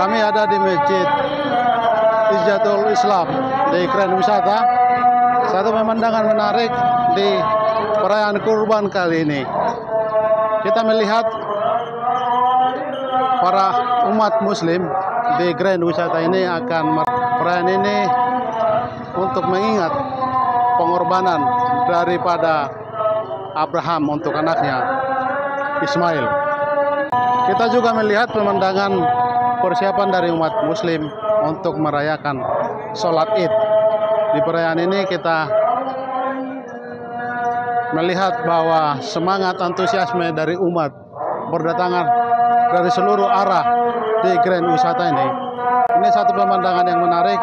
Kami ada di Masjid Hijjatul Islam di Grand Wisata. Satu pemandangan menarik di perayaan Kurban kali ini. Kita melihat para umat Muslim di Grand Wisata ini akan perayaan ini untuk mengingat pengorbanan daripada Abraham untuk anaknya Ismail. Kita juga melihat pemandangan persiapan dari umat Muslim untuk merayakan sholat Id. Di perayaan ini kita melihat bahwa semangat antusiasme dari umat berdatangan dari seluruh arah di Grand Wisata ini. Ini satu pemandangan yang menarik.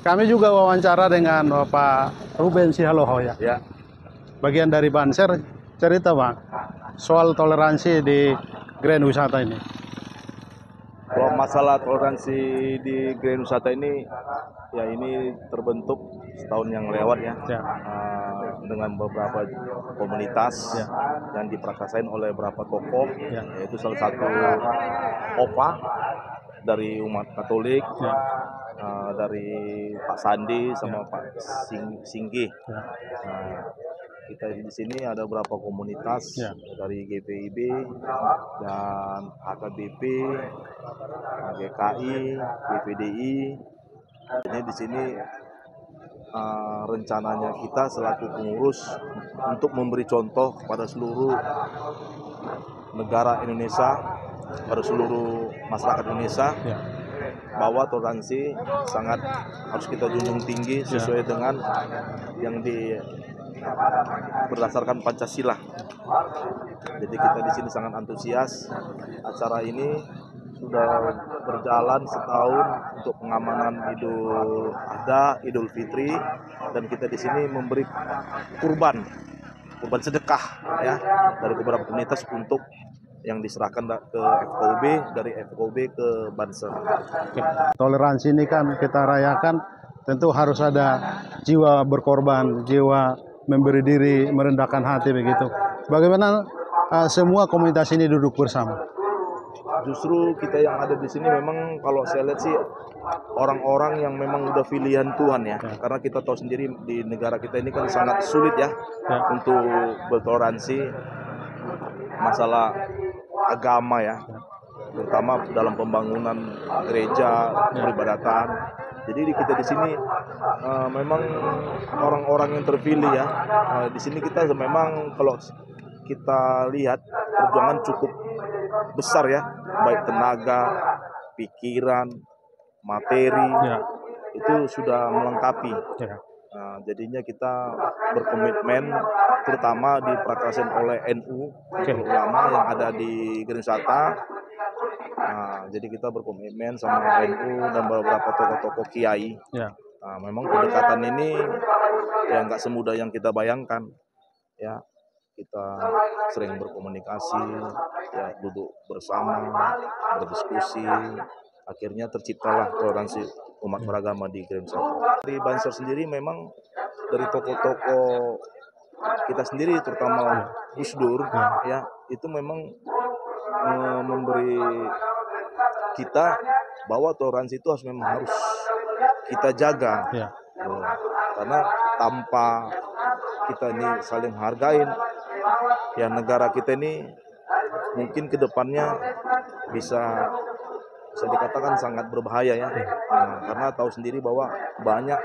Kami juga wawancara dengan Bapak Ruben Sihaloho ya. Bagian dari Banser, cerita Bang soal toleransi di Grand Wisata ini. Kalau masalah toleransi di Grand Wisata ini, ya ini terbentuk setahun yang lewat ya. Dengan beberapa komunitas yang diprakasain oleh beberapa tokoh, yaitu salah satu OPA dari umat Katolik, dari Pak Sandi sama Pak Singgi. Kita di sini ada beberapa komunitas dari GPIB dan HKBP, GKI, BPDI. Jadi di sini rencananya kita selaku pengurus untuk memberi contoh kepada seluruh negara Indonesia, pada seluruh masyarakat Indonesia, bahwa toleransi sangat harus kita junjung tinggi sesuai dengan yang berdasarkan Pancasila. Jadi kita di sini sangat antusias. Acara ini sudah berjalan setahun untuk pengamanan Idul Adha, Idul Fitri, dan kita di sini memberi kurban sedekah ya dari beberapa komunitas untuk yang diserahkan ke FKUB, dari FKUB ke Banser. Toleransi ini kan kita rayakan, tentu harus ada jiwa berkorban, jiwa memberi diri, merendahkan hati begitu. Bagaimana semua komunitas ini duduk bersama? Justru kita yang ada di sini memang kalau saya lihat sih orang-orang yang memang udah pilihan Tuhan ya. Karena kita tahu sendiri di negara kita ini kan sangat sulit ya untuk bertoleransi masalah agama ya, terutama dalam pembangunan gereja, peribadatan. Jadi kita di sini memang orang-orang yang terpilih ya. Di sini kita memang kalau kita lihat perjuangan cukup besar ya, baik tenaga, pikiran, materi, itu sudah melengkapi. Jadinya kita berkomitmen, terutama diprakasain oleh NU, ulama yang ada di Grand Wisata. Jadi kita berkomitmen sama NU dan beberapa tokoh-tokoh kiai. Memang kedekatan ini ya nggak semudah yang kita bayangkan. Ya, kita sering berkomunikasi, ya duduk bersama, berdiskusi, akhirnya terciptalah toleransi umat beragama di Grand Wisata. Di Banser sendiri memang dari tokoh-tokoh kita sendiri, terutama Gus Dur, ya itu memang memberi kita bahwa toleransi itu harus kita jaga. Karena tanpa kita ini saling hargain, ya negara kita ini mungkin kedepannya bisa dikatakan sangat berbahaya ya. Karena tahu sendiri bahwa banyak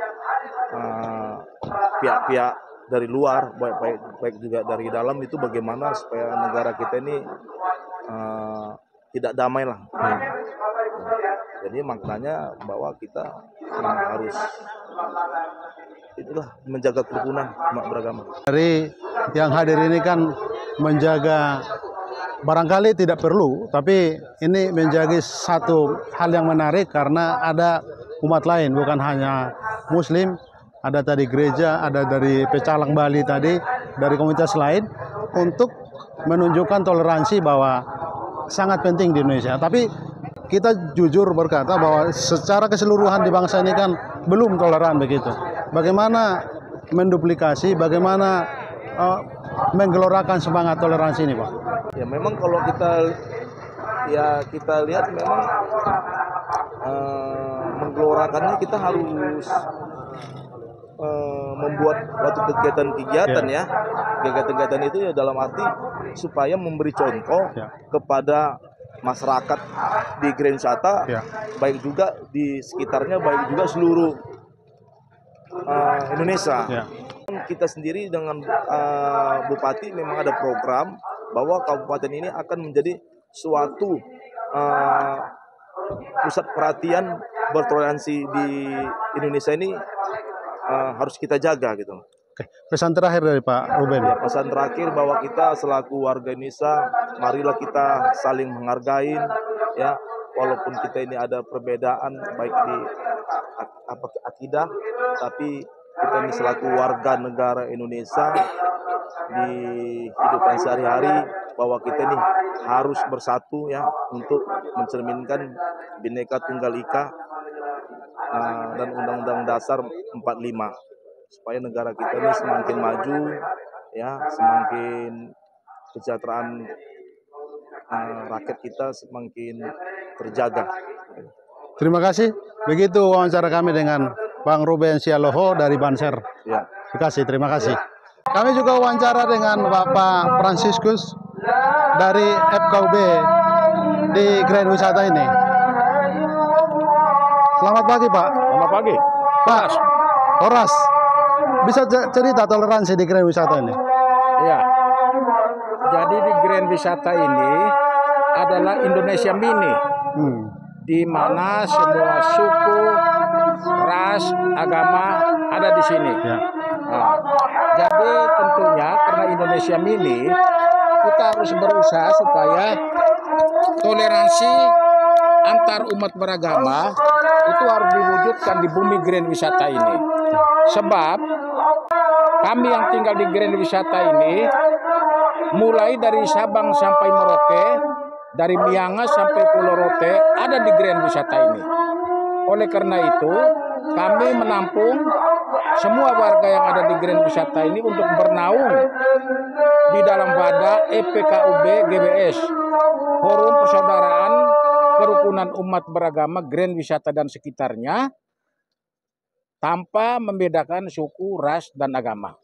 pihak-pihak dari luar, baik juga dari dalam, itu bagaimana supaya negara kita ini tidak damai lah. Jadi maknanya bahwa kita harus itulah menjaga kerukunan umat beragama. Dari yang hadir ini kan menjaga, barangkali tidak perlu, tapi ini menjadi satu hal yang menarik karena ada umat lain, bukan hanya Muslim, ada tadi gereja, ada dari Pecalang Bali tadi, dari komunitas lain, untuk menunjukkan toleransi bahwa sangat penting di Indonesia. Tapi kita jujur berkata bahwa secara keseluruhan di bangsa ini kan belum toleran begitu. Bagaimana menduplikasi, bagaimana menggelorakan semangat toleransi ini, Pak? Ya memang kalau kita lihat memang menggelorakannya kita harus membuat suatu kegiatan-kegiatan ya. Kegiatan-kegiatan itu ya dalam arti supaya memberi contoh kepada masyarakat di Grand Wisata, baik juga di sekitarnya, baik juga seluruh Indonesia. Kita sendiri dengan Bupati memang ada program bahwa kabupaten ini akan menjadi suatu pusat perhatian bertoleransi di Indonesia ini, harus kita jaga gitu. Oke. Pesan terakhir dari Pak Ruben. Ya, pesan terakhir bahwa kita selaku warga Indonesia, marilah kita saling menghargai ya, walaupun kita ini ada perbedaan baik di akidah, tapi kita ini selaku warga negara Indonesia di kehidupan sehari-hari, bahwa kita ini harus bersatu ya untuk mencerminkan Bhinneka Tunggal Ika dan Undang-Undang Dasar 45, supaya negara kita ini semakin maju ya, semakin kesejahteraan rakyat kita semakin terjaga. Terima kasih. Begitu wawancara kami dengan Bang Ruben Sialoho dari Banser. Ya. Terima kasih. Kami juga wawancara dengan Bapak Fransiskus dari FKUB di Grand Wisata ini. Selamat pagi, Pak. Selamat pagi. Pak Horas, bisa cerita toleransi di Grand Wisata ini? Ya. Jadi di Grand Wisata ini adalah Indonesia Mini, di mana semua suku, ras, agama ada di sini. Nah, jadi tentunya karena Indonesia Mini, kita harus berusaha supaya toleransi antar umat beragama itu harus diwujudkan di bumi Grand Wisata ini. Sebab kami yang tinggal di Grand Wisata ini, mulai dari Sabang sampai Merauke, dari Miangas sampai Pulau Rote ada di Grand Wisata ini. Oleh karena itu, kami menampung semua warga yang ada di Grand Wisata ini untuk bernaung di dalam wadah EPKUB GBS, Forum Persaudaraan Kerukunan Umat Beragama Grand Wisata dan sekitarnya, tanpa membedakan suku, ras, dan agama.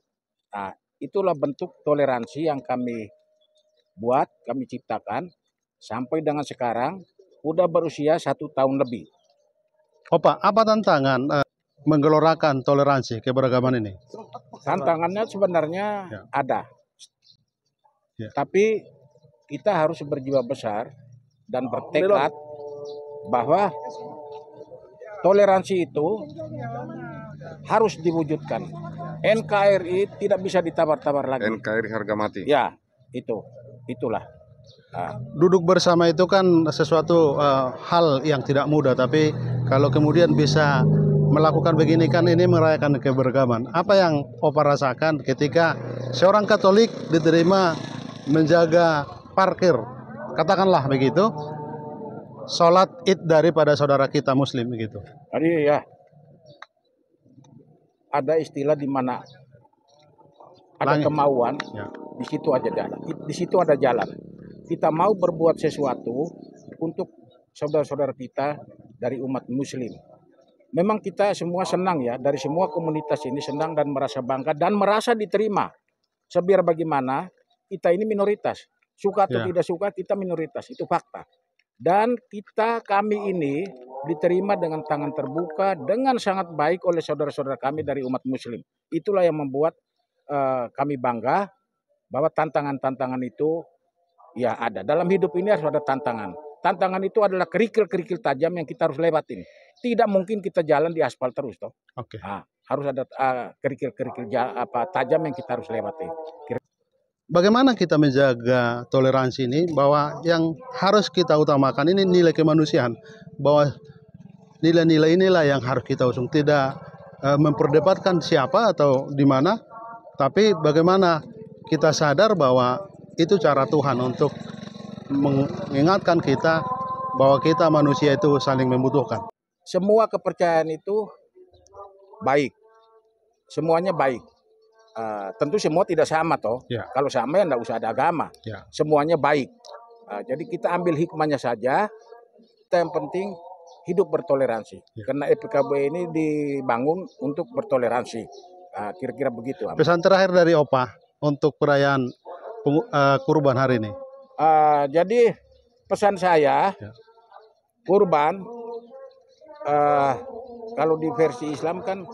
Nah, itulah bentuk toleransi yang kami buat, kami ciptakan, sampai dengan sekarang, udah berusia 1 tahun lebih. Pak, apa tantangan menggelorakan toleransi keberagaman ini? Tantangannya sebenarnya ada. Tapi kita harus berjiwa besar dan bertekad bahwa toleransi itu harus diwujudkan. NKRI tidak bisa ditawar-tawar lagi. NKRI harga mati. Ya, itulah. Duduk bersama itu kan sesuatu hal yang tidak mudah, tapi kalau kemudian bisa melakukan begini kan ini merayakan keberagaman. Apa yang Opa rasakan ketika seorang Katolik diterima menjaga parkir, katakanlah begitu, sholat Id daripada saudara kita Muslim begitu. Jadi ya, ada istilah di mana ada Langit. kemauan, Ya. di situ aja jalan. Di situ ada jalan. Kita mau berbuat sesuatu untuk saudara-saudara kita dari umat Muslim. Memang kita semua senang ya, dari semua komunitas ini senang dan merasa bangga dan merasa diterima. Sebiar bagaimana, kita ini minoritas. Suka atau Ya. tidak suka, kita minoritas. Itu fakta. Dan kami ini diterima dengan tangan terbuka, dengan sangat baik oleh saudara-saudara kami dari umat Muslim. Itulah yang membuat kami bangga bahwa tantangan-tantangan itu ya ada. Dalam hidup ini harus ada tantangan. Tantangan itu adalah kerikil-kerikil tajam yang kita harus lewatin. Tidak mungkin kita jalan di aspal terus, toh. Oke. Nah, harus ada kerikil-kerikil tajam yang kita harus lewatin. Bagaimana kita menjaga toleransi ini, bahwa yang harus kita utamakan ini nilai kemanusiaan, bahwa nilai-nilai inilah yang harus kita usung, tidak memperdebatkan siapa atau di mana, tapi bagaimana kita sadar bahwa itu cara Tuhan untuk mengingatkan kita bahwa kita manusia itu saling membutuhkan. Semua kepercayaan itu baik, semuanya baik. Tentu semua tidak sama toh. Ya. Kalau sama ya enggak usah ada agama. Ya. Semuanya baik. Jadi kita ambil hikmahnya saja. Kita yang penting hidup bertoleransi. Ya. Karena EPKB ini dibangun untuk bertoleransi. Kira-kira begitu. Pesan terakhir dari Opa untuk perayaan kurban hari ini. Jadi pesan saya, Ya. kurban, kalau di versi Islam kan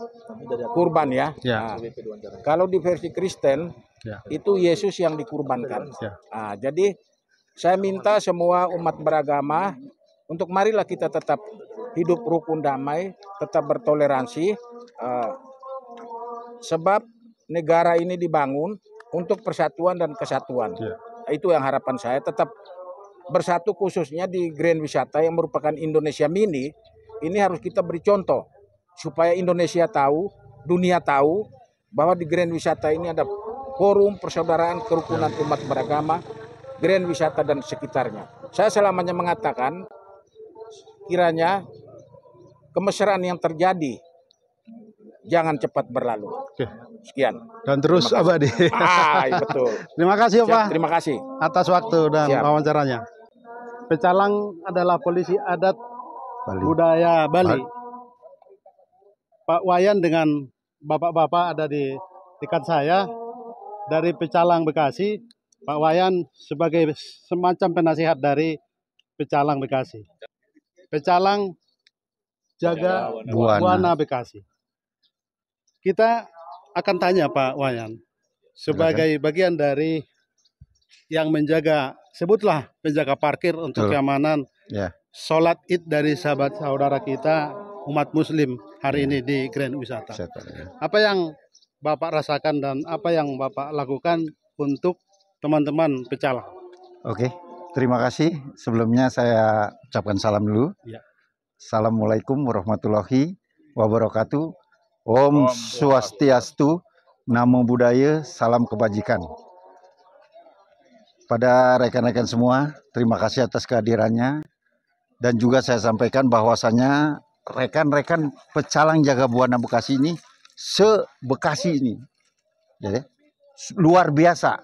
kurban ya. Ya. Kalau di versi Kristen Ya. itu Yesus yang dikurbankan. Ya. Jadi saya minta semua umat beragama untuk marilah kita tetap hidup rukun damai, tetap bertoleransi, sebab negara ini dibangun untuk persatuan dan kesatuan. Ya. Itu yang harapan saya, tetap bersatu khususnya di Grand Wisata yang merupakan Indonesia Mini. Ini harus kita beri contoh supaya Indonesia tahu, dunia tahu bahwa di Grand Wisata ini ada forum persaudaraan kerukunan umat beragama, Grand Wisata dan sekitarnya. Saya selamanya mengatakan kiranya kemesraan yang terjadi jangan cepat berlalu. Oke. Sekian. Dan terus abadi. Iya, betul. Terima kasih Opa Siap, terima kasih. atas waktu dan Siap. wawancaranya. Pecalang adalah polisi adat budaya Bali. Pak Wayan dengan bapak-bapak ada di dekat saya dari Pecalang Bekasi. Pak Wayan sebagai semacam penasihat dari Pecalang Bekasi. Pecalang jaga Buana Bekasi. Kita akan tanya Pak Wayan sebagai bagian dari yang menjaga, sebutlah penjaga parkir untuk keamanan sholat Id dari sahabat saudara kita umat Muslim hari ini di Grand Wisata. Apa yang Bapak rasakan dan apa yang Bapak lakukan untuk teman-teman Pecalang? Oke, terima kasih. Sebelumnya saya ucapkan salam dulu. Ya. Assalamualaikum warahmatullahi wabarakatuh. Om Swastiastu, Namo Buddhaya, salam kebajikan. Pada rekan-rekan semua, terima kasih atas kehadirannya. Dan juga saya sampaikan bahwasanya rekan-rekan Pecalang Jaga Buana Bekasi ini se-Bekasi ini. Jadi, luar biasa.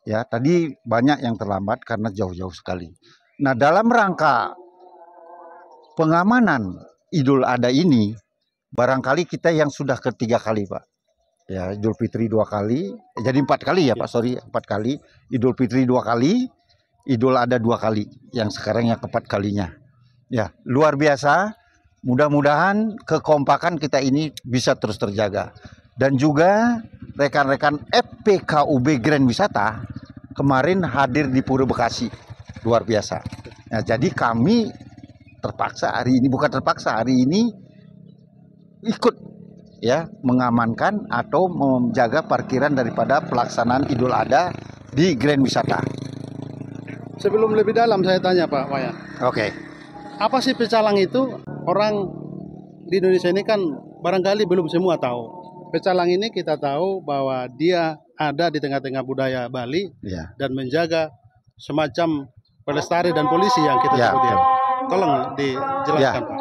Ya, tadi banyak yang terlambat karena jauh-jauh sekali. Nah, dalam rangka pengamanan Idul Adha ini, barangkali kita yang sudah ketiga kali, Pak. Ya, Idul Fitri 2 kali, jadi 4 kali ya, Pak. Sorry, 4 kali. Idul Fitri 2 kali, Idul Adha 2 kali, yang sekarang yang keempat kalinya. Ya, luar biasa. Mudah-mudahan kekompakan kita ini bisa terus terjaga. Dan juga rekan-rekan FPKUB Grand Wisata kemarin hadir di Pura Bekasi, luar biasa. Nah, jadi kami terpaksa hari ini, bukan terpaksa, hari ini ikut ya mengamankan atau menjaga parkiran daripada pelaksanaan Idul Adha di Grand Wisata. Sebelum lebih dalam saya tanya Pak Wayan. Oke. Apa sih Pecalang itu? Orang di Indonesia ini kan barangkali belum semua tahu. Pecalang ini kita tahu bahwa dia ada di tengah-tengah budaya Bali Ya. dan menjaga semacam pelestari dan polisi yang kita Ya, sebut ya. betul. Tolong dijelaskan, Pak.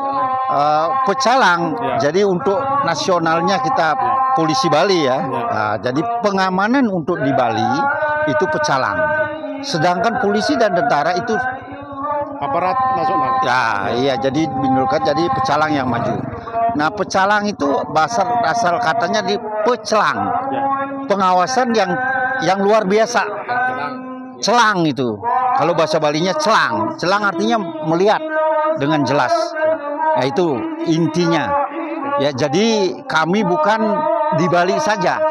Pecalang, Ya. jadi untuk nasionalnya kita polisi Bali ya. Nah, jadi pengamanan untuk di Bali itu pecalang. Sedangkan polisi dan tentara itu Aparat nasional. ya, iya jadi binulkan jadi pecalang yang maju. Nah, pecalang itu asal katanya di pecelang. Ya. Pengawasan yang luar biasa. Celang itu. Kalau bahasa Balinya celang. Celang artinya melihat dengan jelas. Nah, itu intinya. Ya, jadi kami bukan di Bali saja.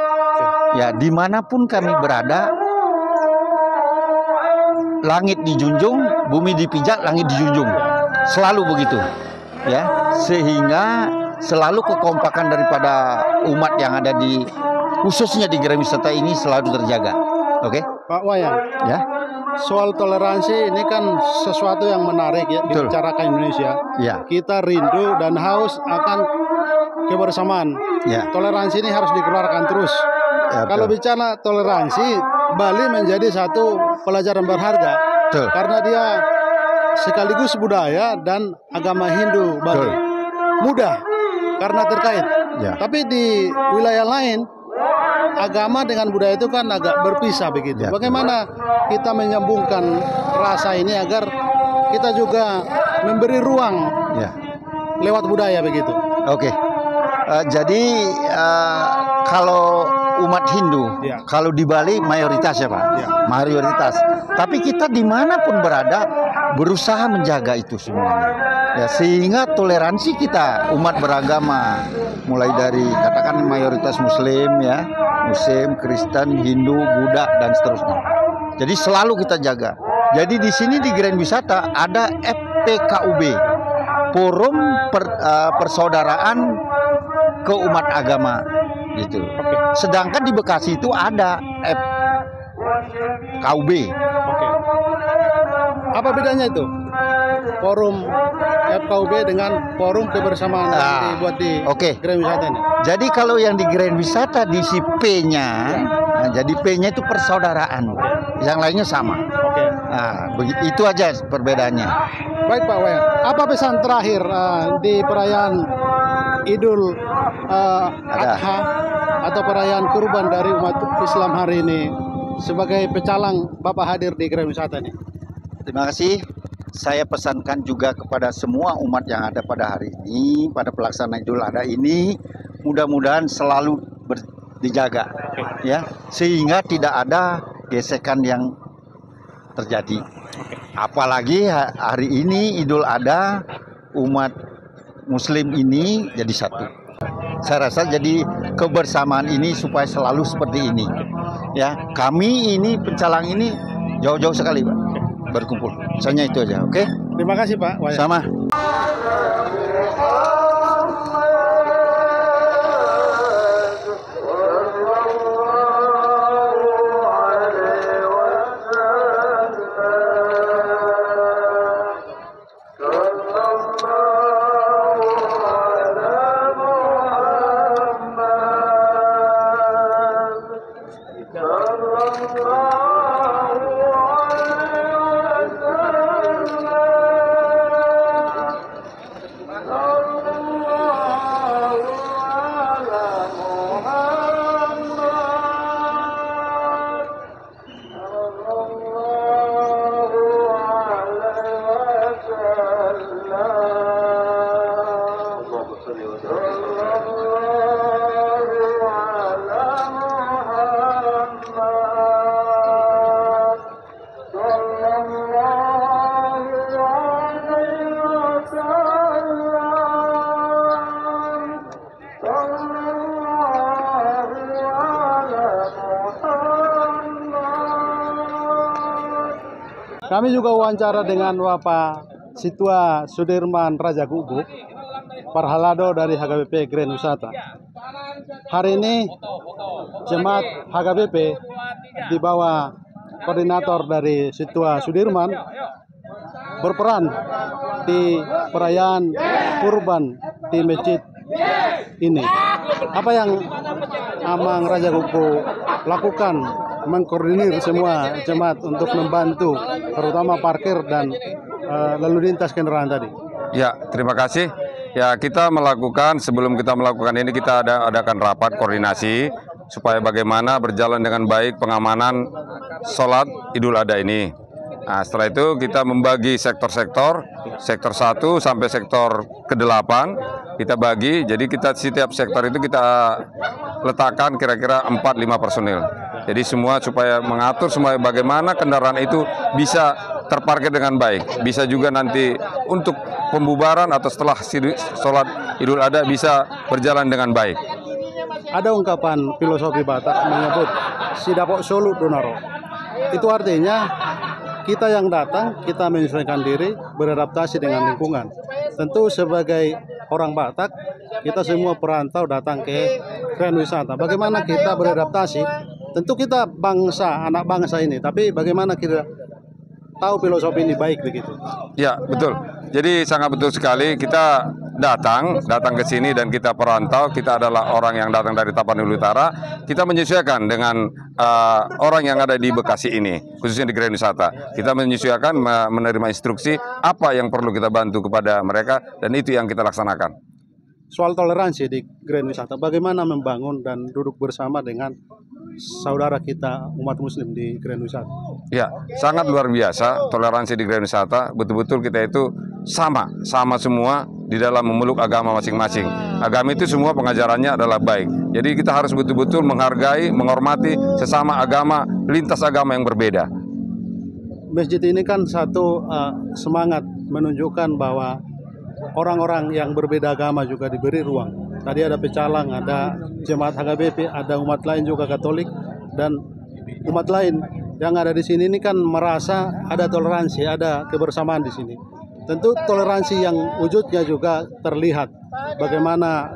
Ya, dimanapun kami berada, langit dijunjung, bumi dipijak, langit dijunjung. Selalu begitu. Ya, sehingga selalu kekompakan daripada umat yang ada di khususnya di Gerai Wisata ini selalu terjaga. Oke? Pak Wayan, Ya. soal toleransi ini kan sesuatu yang menarik ya Betul. dibicarakan Indonesia. Ya. Kita rindu dan haus akan kebersamaan. Ya. Toleransi ini harus dikeluarkan terus. Ya, Kalau betul. bicara toleransi, Bali menjadi satu pelajaran berharga Betul. karena dia sekaligus budaya dan agama Hindu Bali. Betul. Mudah karena terkait. Ya. Tapi di wilayah lain agama dengan budaya itu kan agak berpisah begitu. Ya. Bagaimana kita menyambungkan rasa ini agar kita juga memberi ruang Ya. lewat budaya begitu. Oke. Jadi kalau umat Hindu, Ya. kalau di Bali mayoritas ya Pak, Ya. mayoritas. Tapi kita dimanapun berada berusaha menjaga itu semuanya. Ya, sehingga toleransi kita umat beragama, mulai dari katakan mayoritas Muslim ya, Muslim, Kristen, Hindu, Buddha dan seterusnya. Jadi selalu kita jaga. Jadi di sini di Grand Wisata ada FPKUB, Forum Persaudaraan Keumat Agama gitu. Sedangkan di Bekasi itu ada FKUB. Oke. Apa bedanya itu? Forum FKUB dengan forum kebersamaan yang Ah, dibuat di oke. Grand Wisata ini. Jadi kalau yang di Grand Wisata di si P-nya, nah, jadi P-nya itu persaudaraan. Yang lainnya sama. Oke. Nah, itu aja perbedaannya. Baik Pak Wayan, apa pesan terakhir di perayaan Idul Adha atau perayaan kurban dari umat Islam hari ini sebagai pecalang Bapak hadir di Grand Wisata ini? Terima kasih. Saya pesankan juga kepada semua umat yang ada pada hari ini, pada pelaksanaan Idul Adha ini, mudah-mudahan selalu dijaga, ya, sehingga tidak ada gesekan yang terjadi. Apalagi hari ini Idul Adha, umat Muslim ini jadi satu. Saya rasa jadi kebersamaan ini supaya selalu seperti ini. Ya, kami ini pencalang ini jauh-jauh sekali, Pak, berkumpul. Misalnya itu aja, oke? Terima kasih Pak Wayan. Sama. Kami juga wawancara dengan Bapak Situa Sudirman Raja Guguk, Parhalado dari HKBP Grand Wisata. Hari ini jemaat HKBP di bawah koordinator dari Situa Sudirman berperan di perayaan kurban di Masjid ini. Apa yang Amang Raja Kuku lakukan mengkoordinir semua jemaat untuk membantu terutama parkir dan lalu lintas kendaraan tadi? Ya, terima kasih. Ya, kita melakukan, sebelum kita melakukan ini kita adakan rapat koordinasi supaya bagaimana berjalan dengan baik pengamanan sholat Idul Adha ini. Nah, setelah itu kita membagi sektor-sektor, sektor 1 sampai sektor ke-8 kita bagi. Jadi kita setiap sektor itu kita letakkan kira-kira 4-5 personil. Jadi semua supaya mengatur semua bagaimana kendaraan itu bisa terparkir dengan baik. Bisa juga nanti untuk pembubaran atau setelah sholat Idul Adha bisa berjalan dengan baik. Ada ungkapan filosofi Batak menyebut sidapok solut donaro. Itu artinya kita yang datang, kita menyesuaikan diri, beradaptasi dengan lingkungan. Tentu sebagai orang Batak, kita semua perantau datang ke Grand Wisata. Bagaimana kita beradaptasi? Tentu kita bangsa, anak bangsa ini, tapi bagaimana kita tahu filosofi ini baik begitu? Ya, betul. Jadi sangat betul sekali, kita datang ke sini dan kita perantau, kita adalah orang yang datang dari Tapanuli Utara, kita menyesuaikan dengan orang yang ada di Bekasi ini, khususnya di Grand Wisata. Kita menyesuaikan, menerima instruksi apa yang perlu kita bantu kepada mereka, dan itu yang kita laksanakan. Soal toleransi di Grand Wisata, bagaimana membangun dan duduk bersama dengan saudara kita umat muslim di Grand Wisata? Ya, sangat luar biasa toleransi di Grand Wisata. Betul-betul kita itu sama semua di dalam memeluk agama masing-masing. Agama itu semua pengajarannya adalah baik. Jadi kita harus betul-betul menghargai, menghormati sesama agama, lintas agama yang berbeda. Masjid ini kan satu semangat menunjukkan bahwa orang-orang yang berbeda agama juga diberi ruang. Tadi ada pecalang, ada jemaat HKBP, ada umat lain juga Katolik, dan umat lain yang ada di sini ini kan merasa ada toleransi, ada kebersamaan di sini. Tentu toleransi yang wujudnya juga terlihat bagaimana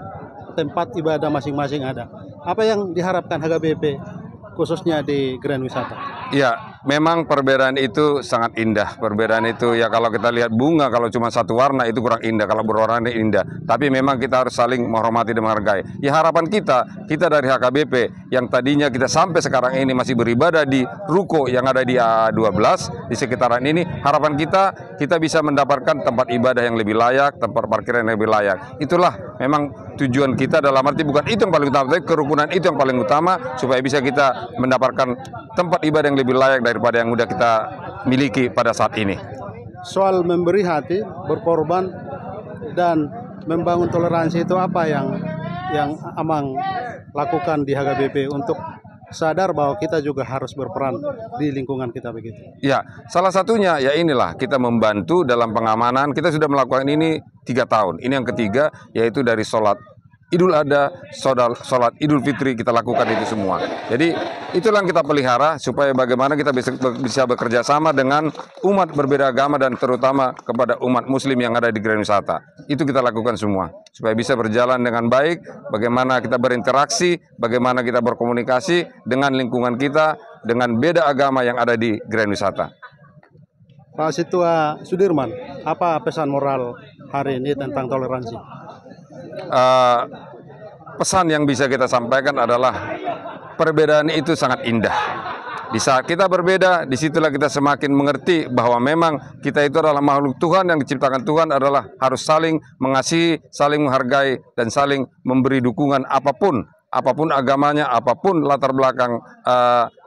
tempat ibadah masing-masing ada. Apa yang diharapkan HKBP khususnya di Grand Wisata? Ya, memang perbedaan itu sangat indah. Perbedaan itu ya kalau kita lihat bunga kalau cuma satu warna itu kurang indah, kalau berwarna indah. Tapi memang kita harus saling menghormati dan menghargai. Ya harapan kita dari HKBP yang tadinya kita sampai sekarang ini masih beribadah di ruko yang ada di A12 di sekitaran ini, harapan kita bisa mendapatkan tempat ibadah yang lebih layak, tempat parkiran yang lebih layak. Itulah memang tujuan kita, dalam arti bukan itu yang paling utama, tapi kerukunan itu yang paling utama supaya bisa kita mendapatkan tempat ibadah yang lebih layak daripada yang sudah kita miliki pada saat ini. Soal memberi hati, berkorban, dan membangun toleransi itu apa yang Amang lakukan di HKBP untuk sadar bahwa kita juga harus berperan di lingkungan kita begitu? Ya, salah satunya ya inilah kita membantu dalam pengamanan. Kita sudah melakukan ini 3 tahun. Ini yang ketiga, yaitu dari sholat Idul Adha, sholat Idul Fitri, kita lakukan itu semua. Jadi itulah yang kita pelihara supaya bagaimana kita bisa bekerja sama dengan umat berbeda agama dan terutama kepada umat muslim yang ada di Grand Wisata. Itu kita lakukan semua supaya bisa berjalan dengan baik, bagaimana kita berinteraksi, bagaimana kita berkomunikasi dengan lingkungan kita, dengan beda agama yang ada di Grand Wisata. Pak Situa Sudirman, apa pesan moral hari ini tentang toleransi? Pesan yang bisa kita sampaikan adalah perbedaan itu sangat indah. Di saat kita berbeda, disitulah kita semakin mengerti bahwa memang kita itu adalah makhluk Tuhan yang diciptakan Tuhan, adalah harus saling mengasihi, saling menghargai, dan saling memberi dukungan apapun agamanya, apapun latar belakang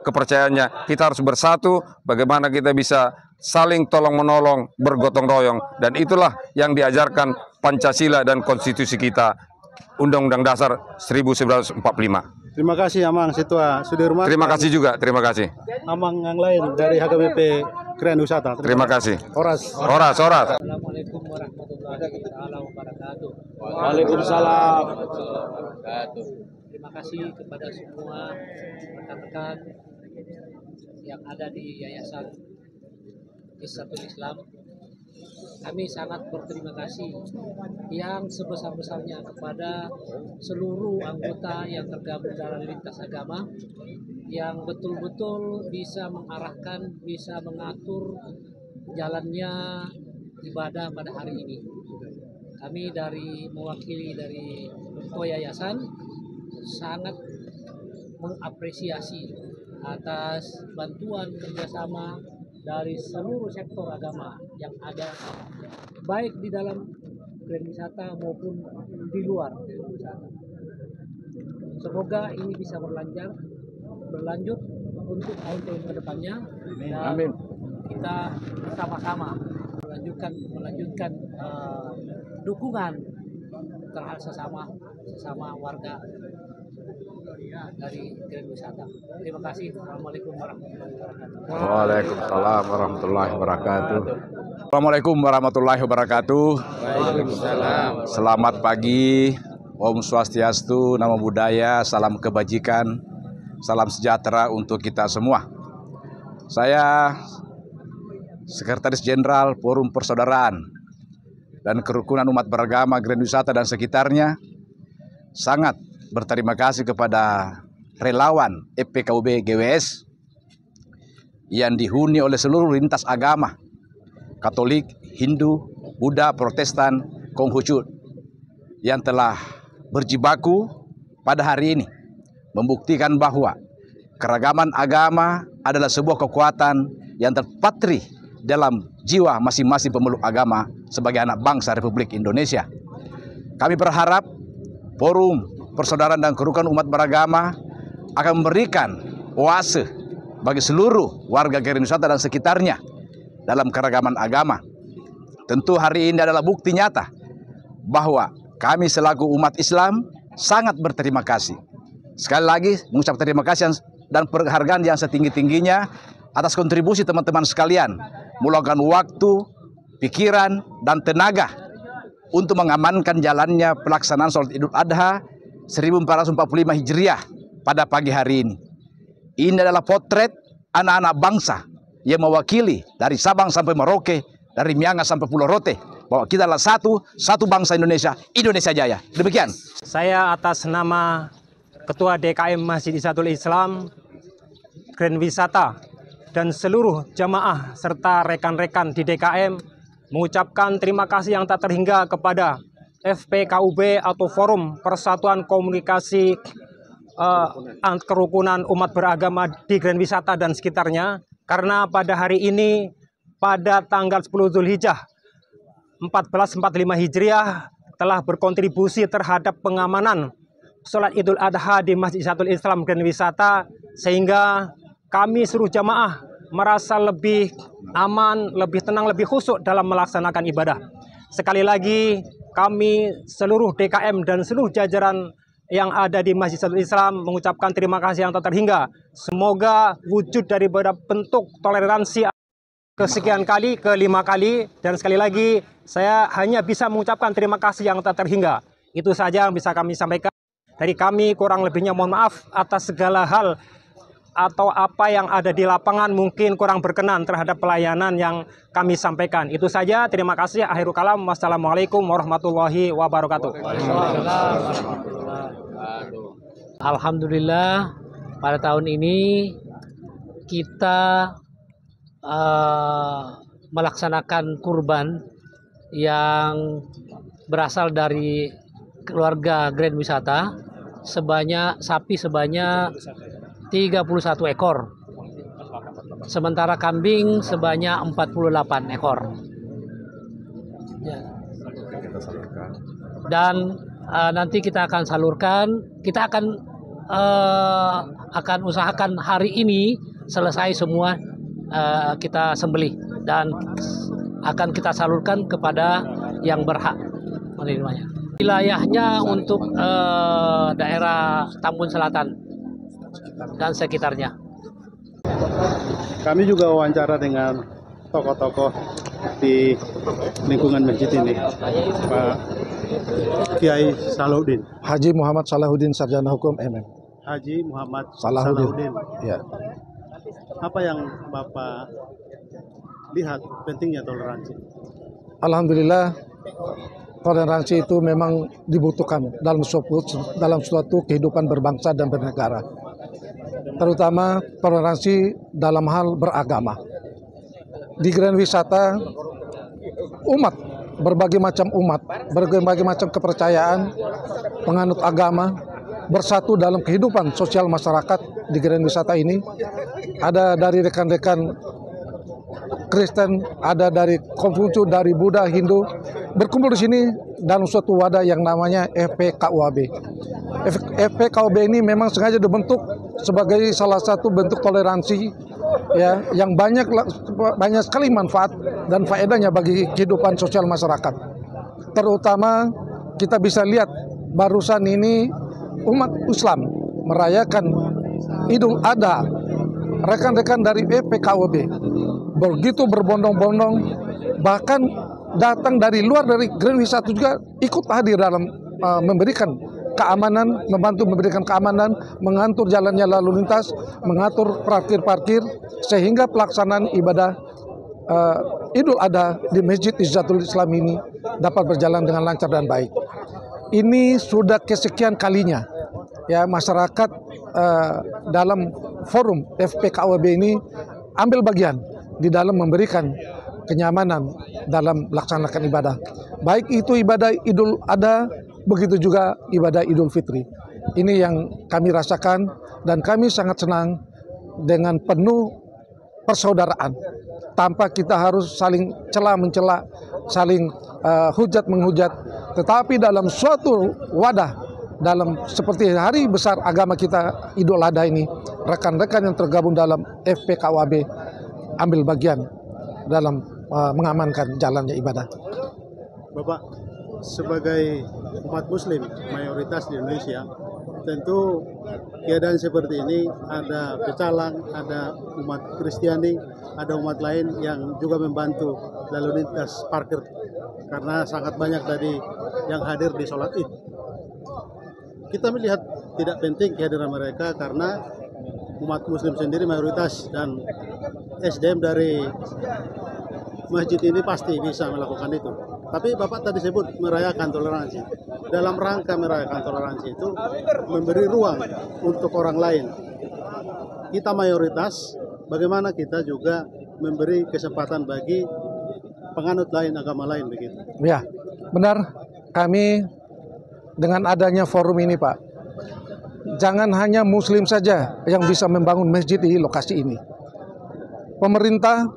kepercayaannya. Kita harus bersatu, bagaimana kita bisa saling tolong-menolong, bergotong royong, dan itulah yang diajarkan Pancasila dan konstitusi kita, Undang-Undang Dasar 1945. Terima kasih Amang Situa Sudirman. Terima kasih juga, terima kasih. Amang yang lain dari HKBP Grand Wisata. Terima kasih. Oras. Assalamualaikum warahmatullahi wabarakatuh. Waalaikumsalam. Terima kasih kepada semua rekan-rekan yang ada di Yayasan Hizbatul Islam. Kami sangat berterima kasih yang sebesar-besarnya kepada seluruh anggota yang tergabung dalam lintas agama yang betul-betul bisa mengarahkan, bisa mengatur jalannya ibadah pada hari ini. Kami mewakili dari Ketua Yayasan sangat mengapresiasi atas bantuan kerjasama dari seluruh sektor agama yang ada, baik di dalam Grand Wisata maupun di luar Grand Wisata. Semoga ini bisa berlanjut untuk tahun-tahun ke depannya. Amin. Kita sama-sama melanjutkan dukungan terhadap sesama warga dari Grand Wisata. Terima kasih. Assalamualaikum warahmatullahi wabarakatuh. Waalaikumsalam warahmatullahi wabarakatuh. Assalamualaikum warahmatullahi wabarakatuh. Waalaikumsalam. Selamat pagi. Om Swastiastu, Namo Buddhaya, salam kebajikan, salam sejahtera untuk kita semua. Saya Sekretaris Jenderal Forum Persaudaraan dan Kerukunan Umat Beragama Grand Wisata dan sekitarnya sangat berterima kasih kepada relawan FPKUB GWS yang dihuni oleh seluruh lintas agama, Katolik, Hindu, Buddha, Protestan, Konghucu, yang telah berjibaku pada hari ini, membuktikan bahwa keragaman agama adalah sebuah kekuatan yang terpatri dalam jiwa masing-masing pemeluk agama sebagai anak bangsa Republik Indonesia. Kami berharap Forum Persaudaraan dan Kerukunan Umat Beragama akan memberikan oase bagi seluruh warga Grand Wisata dan sekitarnya dalam keragaman agama. Tentu hari ini adalah bukti nyata bahwa kami selaku umat Islam sangat berterima kasih. Sekali lagi mengucap terima kasih dan penghargaan yang setinggi-tingginya atas kontribusi teman-teman sekalian, meluangkan waktu, pikiran, dan tenaga untuk mengamankan jalannya pelaksanaan sholat Idul Adha 1445 Hijriah pada pagi hari ini. Ini adalah potret anak-anak bangsa yang mewakili dari Sabang sampai Merauke, dari Miangas sampai Pulau Rote, bahwa kita adalah satu bangsa Indonesia, Indonesia Jaya. Demikian. Saya atas nama Ketua DKM Masjid Isatul Islam Grand Wisata dan seluruh jamaah serta rekan-rekan di DKM mengucapkan terima kasih yang tak terhingga kepada FPKUB atau Forum Persatuan Komunikasi Kerukunan Umat Beragama di Grand Wisata dan sekitarnya, karena pada hari ini pada tanggal 10 Zulhijjah 1445 Hijriah telah berkontribusi terhadap pengamanan sholat Idul Adha di Masjid Isatul Islam Grand Wisata, sehingga kami seluruh jamaah merasa lebih aman, lebih tenang, lebih khusyuk dalam melaksanakan ibadah. Sekali lagi kami seluruh DKM dan seluruh jajaran yang ada di Masjid Isatul Islam mengucapkan terima kasih yang tak terhingga. Semoga wujud daripada bentuk toleransi kesekian kali, kelima kali, dan sekali lagi saya hanya bisa mengucapkan terima kasih yang tak terhingga. Itu saja yang bisa kami sampaikan. Dari kami kurang lebihnya mohon maaf atas segala hal atau apa yang ada di lapangan mungkin kurang berkenan terhadap pelayanan yang kami sampaikan. Itu saja, terima kasih. Akhirul kalam, wassalamualaikum warahmatullahi wabarakatuh. Alhamdulillah, pada tahun ini kita melaksanakan kurban yang berasal dari keluarga Grand Wisata sapi sebanyak 31 ekor, sementara kambing sebanyak 48 ekor. Dan nanti kita akan salurkan, kita akan usahakan hari ini selesai semua kita sembelih dan akan kita salurkan kepada yang berhak menerimanya. Wilayahnya untuk daerah Tambun Selatan dan sekitarnya. Kami juga wawancara dengan tokoh-tokoh di lingkungan masjid ini, Pak Kiai Salahuddin. Haji Muhammad Salahuddin, Sarjana Hukum MM. Haji Muhammad Salahuddin. Ya. Apa yang Bapak lihat pentingnya toleransi? Alhamdulillah, toleransi itu memang dibutuhkan dalam suatu kehidupan berbangsa dan bernegara. Terutama toleransi dalam hal beragama. Di Grand Wisata, umat berbagai macam umat, berbagai macam kepercayaan, penganut agama bersatu dalam kehidupan sosial masyarakat di Grand Wisata ini. Ada dari rekan-rekan Kristen, ada dari Konghucu, dari Buddha, Hindu, berkumpul di sini dalam suatu wadah yang namanya FPKUAB. FPKUAB ini memang sengaja dibentuk sebagai salah satu bentuk toleransi ya, yang banyak sekali manfaat dan faedahnya bagi kehidupan sosial masyarakat. Terutama kita bisa lihat barusan ini umat Islam merayakan Idul Adha. Rekan-rekan dari FPKUAB begitu berbondong-bondong, bahkan datang dari luar dari Grand Wisata juga ikut hadir dalam memberikan keamanan, membantu memberikan keamanan, mengatur jalannya lalu lintas, mengatur parkir-parkir, sehingga pelaksanaan ibadah Idul Adha di Masjid Izzatul Islam ini dapat berjalan dengan lancar dan baik. Ini sudah kesekian kalinya ya masyarakat dalam forum FPKUAB ini ambil bagian di dalam memberikan kenyamanan dalam melaksanakan ibadah. Baik itu ibadah Idul Adha, begitu juga ibadah Idul Fitri. Ini yang kami rasakan dan kami sangat senang dengan penuh persaudaraan. Tanpa kita harus saling cela-mencela, saling hujat menghujat, tetapi dalam suatu wadah, dalam seperti hari besar agama kita Idul Adha ini, rekan-rekan yang tergabung dalam FPKUAB ambil bagian dalam mengamankan jalannya ibadah. Bapak, sebagai umat Muslim mayoritas di Indonesia, tentu keadaan seperti ini ada pecalang, ada umat Kristiani, ada umat lain yang juga membantu lalu lintas parkir karena sangat banyak tadi yang hadir di sholat Id. Kita melihat tidak penting kehadiran mereka karena umat Muslim sendiri mayoritas dan SDM dari masjid ini pasti bisa melakukan itu. Tapi Bapak tadi sebut merayakan toleransi. Dalam rangka merayakan toleransi itu memberi ruang untuk orang lain. Kita mayoritas, bagaimana kita juga memberi kesempatan bagi penganut lain, agama lain begitu. Ya, benar. Kami dengan adanya forum ini, Pak, jangan hanya Muslim saja yang bisa membangun masjid di lokasi ini. Pemerintah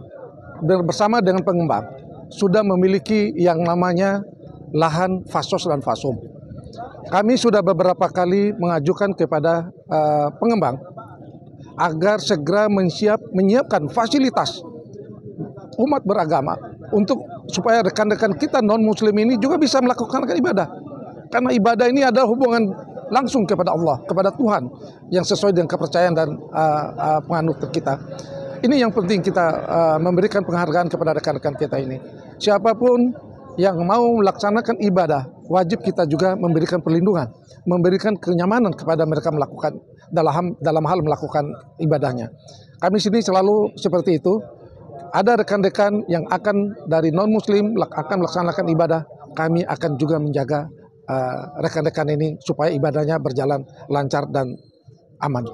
bersama dengan pengembang sudah memiliki yang namanya lahan fasos dan fasum. Kami sudah beberapa kali mengajukan kepada pengembang agar segera menyiapkan fasilitas umat beragama untuk supaya rekan-rekan kita non-Muslim ini juga bisa melakukan ibadah. Karena ibadah ini adalah hubungan langsung kepada Allah, kepada Tuhan yang sesuai dengan kepercayaan dan penganut kita. Ini yang penting kita memberikan penghargaan kepada rekan-rekan kita ini. Siapapun yang mau melaksanakan ibadah, wajib kita juga memberikan perlindungan, memberikan kenyamanan kepada mereka melakukan dalam hal melakukan ibadahnya. Kami sini selalu seperti itu. Ada rekan-rekan yang akan dari non-Muslim akan melaksanakan ibadah, kami akan juga menjaga rekan-rekan ini supaya ibadahnya berjalan lancar dan aman.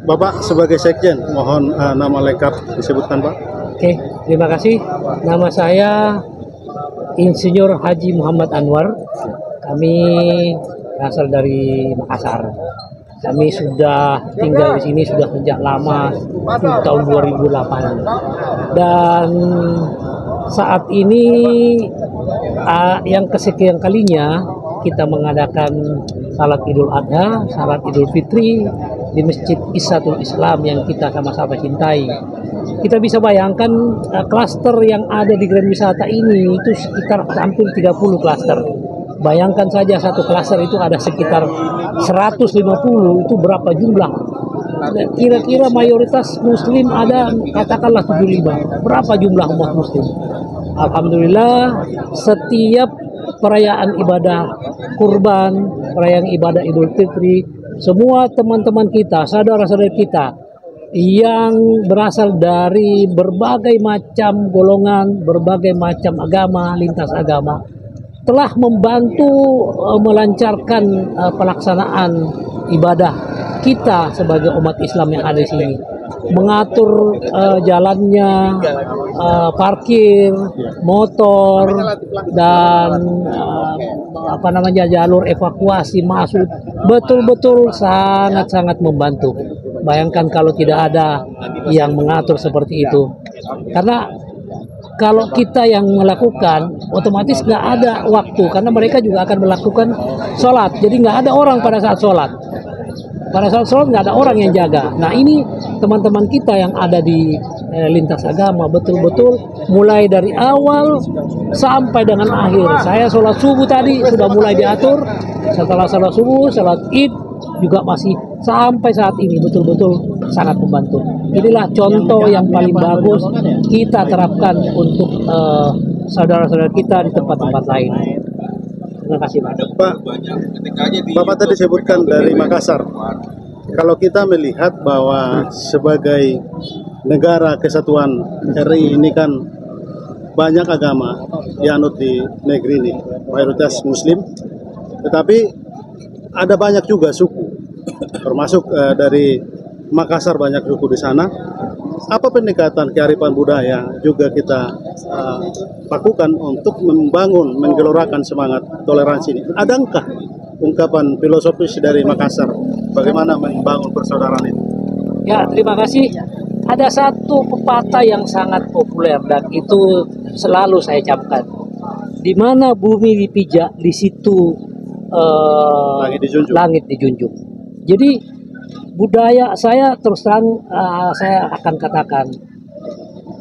Bapak sebagai sekjen, mohon nama lengkap disebutkan, Pak. Oke, terima kasih. Nama saya Insinyur Haji Muhammad Anwar. Kami berasal dari Makassar. Kami sudah tinggal di sini sudah sejak lama, tahun 2008. Dan saat ini yang kesekian kalinya kita mengadakan salat Idul Adha, salat Idul Fitri di Masjid Izzatul Islam yang kita sama-sama cintai. Kita bisa bayangkan klaster yang ada di Grand Wisata ini itu sekitar hampir 30 klaster. Bayangkan saja satu klaster itu ada sekitar 150, itu berapa jumlah? Kira-kira mayoritas Muslim ada katakanlah 75. Berapa jumlah umat Muslim? Alhamdulillah setiap perayaan ibadah kurban, perayaan ibadah Idul Fitri, semua teman-teman kita, saudara-saudara kita yang berasal dari berbagai macam golongan, berbagai macam agama, lintas agama, telah membantu melancarkan pelaksanaan ibadah kita sebagai umat Islam yang ada di sini. mengatur jalannya, parkir, motor, dan jalur evakuasi masuk, betul-betul sangat-sangat membantu. Bayangkan kalau tidak ada yang mengatur seperti itu, karena kalau kita yang melakukan, otomatis nggak ada waktu, karena mereka juga akan melakukan sholat. Jadi nggak ada orang pada saat sholat. Pada saat sholat nggak ada orang yang jaga. Nah ini teman-teman kita yang ada di lintas agama, betul-betul mulai dari awal sampai dengan akhir. Saya sholat subuh tadi sudah mulai diatur. Setelah sholat subuh, sholat id juga masih sampai saat ini betul-betul sangat membantu. Inilah contoh yang paling bagus kita terapkan untuk saudara-saudara kita di tempat-tempat lain. Terima kasih Pak. Bapak tadi sebutkan dari Makassar. Kalau kita melihat bahwa sebagai negara kesatuan RI ini kan banyak agama dianut di negeri ini, mayoritas Muslim, tetapi ada banyak juga suku, termasuk dari Makassar banyak suku di sana. Apa pendekatan kearifan budaya juga kita lakukan untuk membangun, menggelorakan semangat toleransi ini? Adakah ungkapan filosofis dari Makassar bagaimana membangun persaudaraan itu? Ya, terima kasih. Ada satu pepatah yang sangat populer dan itu selalu saya camkan. Di mana bumi dipijak, di situ langit dijunjung. Jadi budaya saya terus terang saya akan katakan,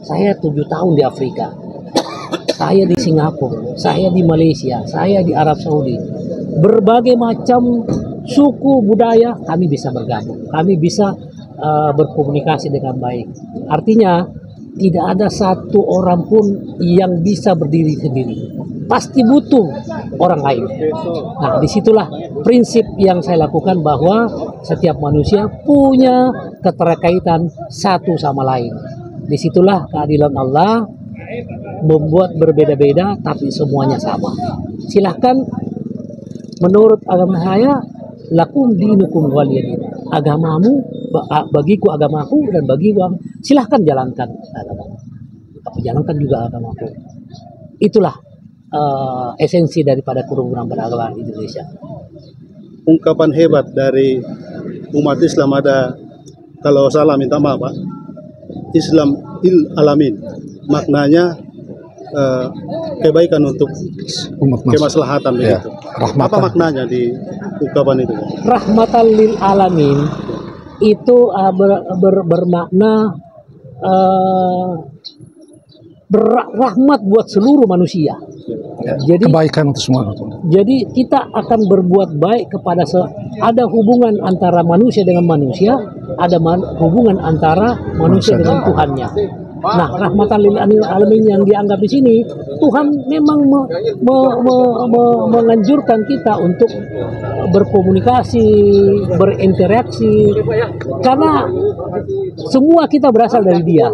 saya 7 tahun di Afrika, saya di Singapura, saya di Malaysia, saya di Arab Saudi. Berbagai macam suku budaya kami bisa bergabung, kami bisa berkomunikasi dengan baik. Artinya tidak ada satu orang pun yang bisa berdiri sendiri, pasti butuh orang lain. Nah, disitulah prinsip yang saya lakukan, bahwa setiap manusia punya keterkaitan satu sama lain. Disitulah keadilan Allah membuat berbeda-beda tapi semuanya sama. Silahkan, menurut agama saya, lakum dinukum waliyadin. Agamamu bagiku agamaku, dan bagiku silahkan jalankan agamamu. Aku jalankan juga agamaku. Itulah esensi daripada kerukunan beragama di Indonesia. Ungkapan hebat dari umat Islam ada, kalau salah minta maaf Pak, Islam il alamin, maknanya kebaikan untuk kemaslahatan begitu. Apa maknanya di ungkapan itu? Rahmatan lil alamin itu bermakna berrahmat buat seluruh manusia. Jadi Kebaikan untuk semua. jadi kita akan berbuat baik kepada ada hubungan antara manusia dengan manusia, ada hubungan antara manusia dengan Tuhannya. Nah, rahmatan lil alamin yang dianggap di sini, Tuhan memang menganjurkan kita untuk berkomunikasi, berinteraksi, karena semua kita berasal dari Dia.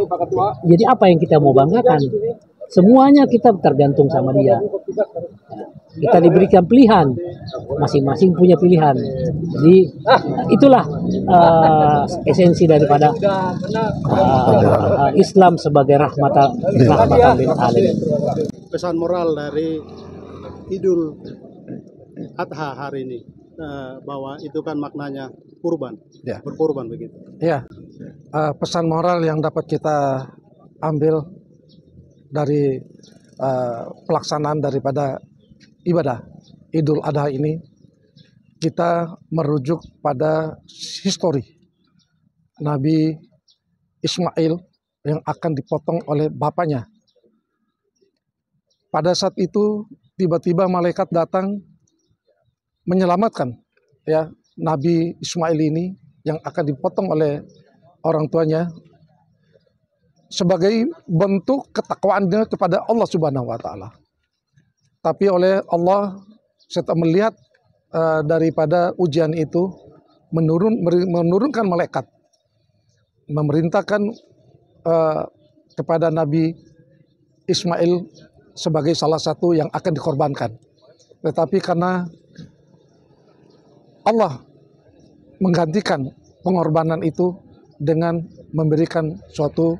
Jadi apa yang kita mau banggakan? Semuanya kita tergantung sama Dia. Kita diberikan pilihan, masing-masing punya pilihan. Jadi itulah esensi daripada Islam sebagai rahmatan lil alamin. Pesan moral dari Idul Adha hari ini, bahwa itu kan maknanya kurban, berkorban begitu. Ya, pesan moral yang dapat kita ambil dari pelaksanaan daripada ibadah Idul Adha ini, kita merujuk pada histori Nabi Ismail yang akan dipotong oleh bapaknya. Pada saat itu tiba-tiba malaikat datang menyelamatkan Nabi Ismail ini yang akan dipotong oleh orang tuanya sebagai bentuk ketakwaannya kepada Allah Subhanahu wa taala. Tapi oleh Allah, setelah melihat daripada ujian itu, menurunkan malaikat, memerintahkan kepada Nabi Ismail sebagai salah satu yang akan dikorbankan. Tetapi karena Allah menggantikan pengorbanan itu, dengan memberikan suatu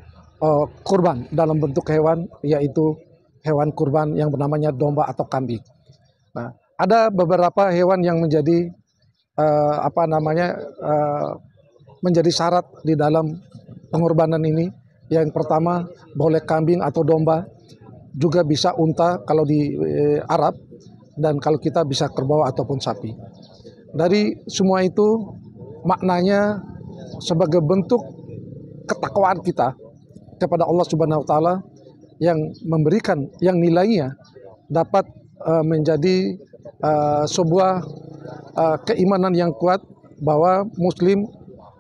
kurban dalam bentuk hewan, yaitu hewan kurban yang bernamanya domba atau kambing. Nah, ada beberapa hewan yang menjadi menjadi syarat di dalam pengorbanan ini. Yang pertama, boleh kambing atau domba, juga bisa unta kalau di Arab, dan kalau kita bisa kerbau ataupun sapi. Dari semua itu maknanya sebagai bentuk ketakwaan kita kepada Allah Subhanahu wa taala yang memberikan, yang nilainya dapat menjadi sebuah keimanan yang kuat bahwa muslim